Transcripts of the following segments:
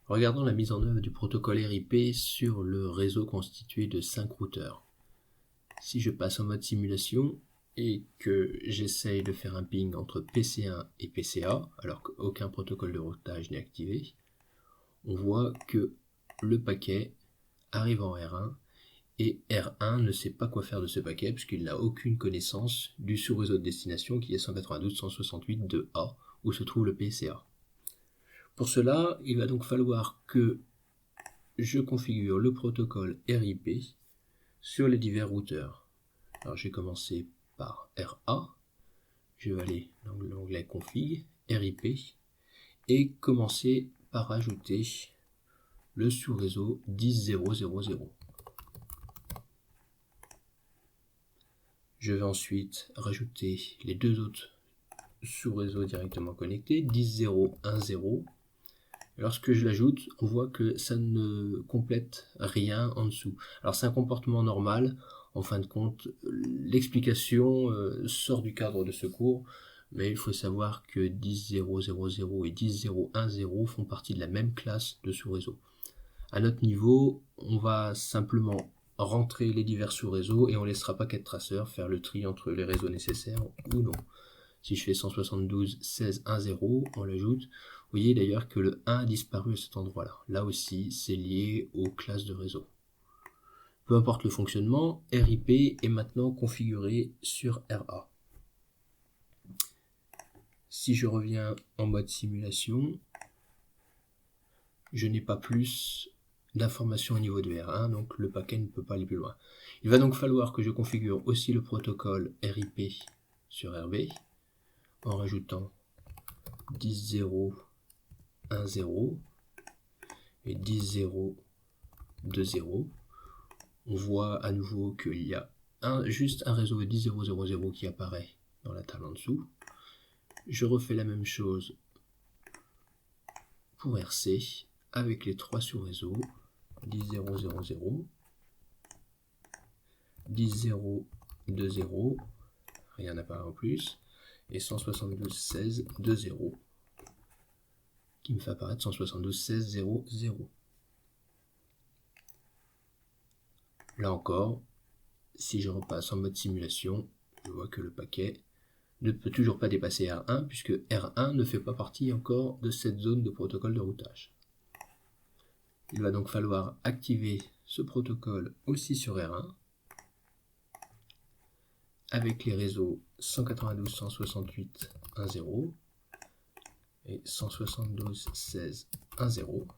Regardons la mise en œuvre du protocole RIP sur le réseau constitué de 5 routeurs. Si je passe en mode simulation et que j'essaye de faire un ping entre PC1 et PCA, alors qu'aucun protocole de routage n'est activé, on voit que le paquet arrive en R1 et R1 ne sait pas quoi faire de ce paquet puisqu'il n'a aucune connaissance du sous-réseau de destination qui est 192.168.2a où se trouve le PCA. Pour cela, il va donc falloir que je configure le protocole RIP sur les divers routeurs. Alors je vais commencer par RA, je vais aller dans l'onglet config, RIP, et commencer par ajouter le sous-réseau 10.0.0.0. Je vais ensuite rajouter les deux autres sous-réseaux directement connectés, 10.0.1.0. Lorsque je l'ajoute, on voit que ça ne complète rien en dessous. Alors c'est un comportement normal. En fin de compte, l'explication sort du cadre de ce cours, mais il faut savoir que 10.0.0.0 et 10.0.1.0 font partie de la même classe de sous-réseau. À notre niveau, on va simplement rentrer les divers sous-réseaux et on ne laissera pas CatTracer faire le tri entre les réseaux nécessaires ou non. Si je fais 172.16.1.0, on l'ajoute. Vous voyez d'ailleurs que le 1 a disparu à cet endroit-là. Là aussi, c'est lié aux classes de réseau. Peu importe le fonctionnement, RIP est maintenant configuré sur RA. Si je reviens en mode simulation, je n'ai pas plus d'informations au niveau de R1, donc le paquet ne peut pas aller plus loin. Il va donc falloir que je configure aussi le protocole RIP sur RB en rajoutant 10.0.1.0 et 10.0.2.0. On voit à nouveau qu'il y a juste un réseau 10.0.0.0 qui apparaît dans la table en dessous. Je refais la même chose pour RC avec les trois sous-réseaux 10.0.0.0, 10.0.2.0, rien n'apparaît en plus, et 172.16.2.0 qui me fait apparaître 172.16.0.0. Là encore, si je repasse en mode simulation, je vois que le paquet ne peut toujours pas dépasser R1 puisque R1 ne fait pas partie encore de cette zone de protocole de routage. Il va donc falloir activer ce protocole aussi sur R1 avec les réseaux 192.168.1.0 et 172.16.1.0.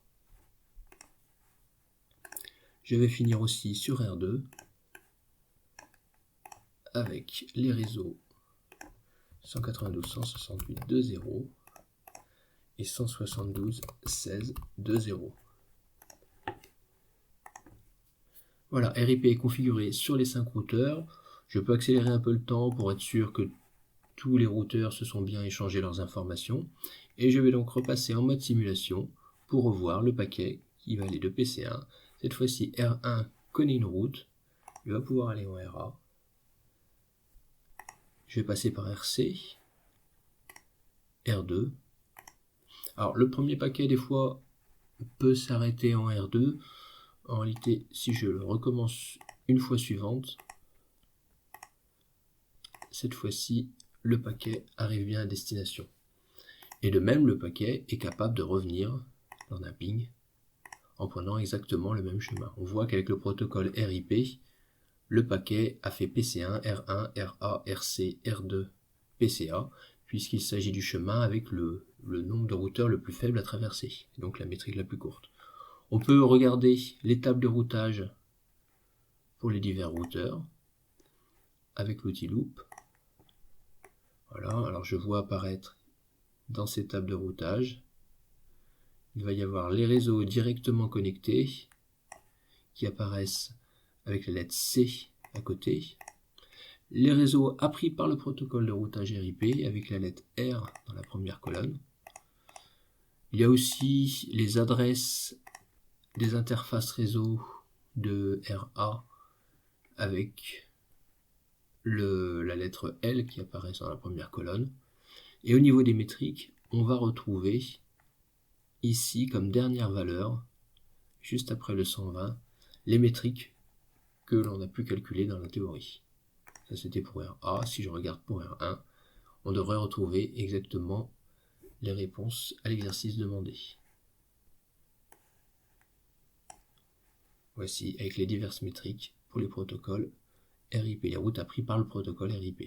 Je vais finir aussi sur R2 avec les réseaux 192.168.2.0 et 172.16.2.0. Voilà, RIP est configuré sur les 5 routeurs. Je peux accélérer un peu le temps pour être sûr que tous les routeurs se sont bien échangés leurs informations. Et je vais donc repasser en mode simulation pour revoir le paquet qui va aller de PC1. Cette fois-ci, R1 connaît une route. Il va pouvoir aller en RA. Je vais passer par RC, R2. Alors, le premier paquet, des fois, peut s'arrêter en R2. En réalité, si je le recommence une fois suivante, cette fois-ci, le paquet arrive bien à destination. Et de même, le paquet est capable de revenir dans un ping en prenant exactement le même chemin. On voit qu'avec le protocole RIP, le paquet a fait PC1, R1, RA, RC, R2, PCA, puisqu'il s'agit du chemin avec le nombre de routeurs le plus faible à traverser, donc la métrique la plus courte. On peut regarder les tables de routage pour les divers routeurs avec l'outil loop. Voilà, alors je vois apparaître dans ces tables de routage, il va y avoir les réseaux directement connectés qui apparaissent avec la lettre C à côté, les réseaux appris par le protocole de routage RIP avec la lettre R dans la première colonne. Il y a aussi les adresses des interfaces réseau de RA avec la lettre L qui apparaît dans la première colonne. Et au niveau des métriques, on va retrouver ici comme dernière valeur, juste après le 120, les métriques que l'on a pu calculer dans la théorie. Ça c'était pour R1. Si je regarde pour R1, on devrait retrouver exactement les réponses à l'exercice demandé. Voici avec les diverses métriques pour les protocoles RIP, les routes apprises par le protocole RIP.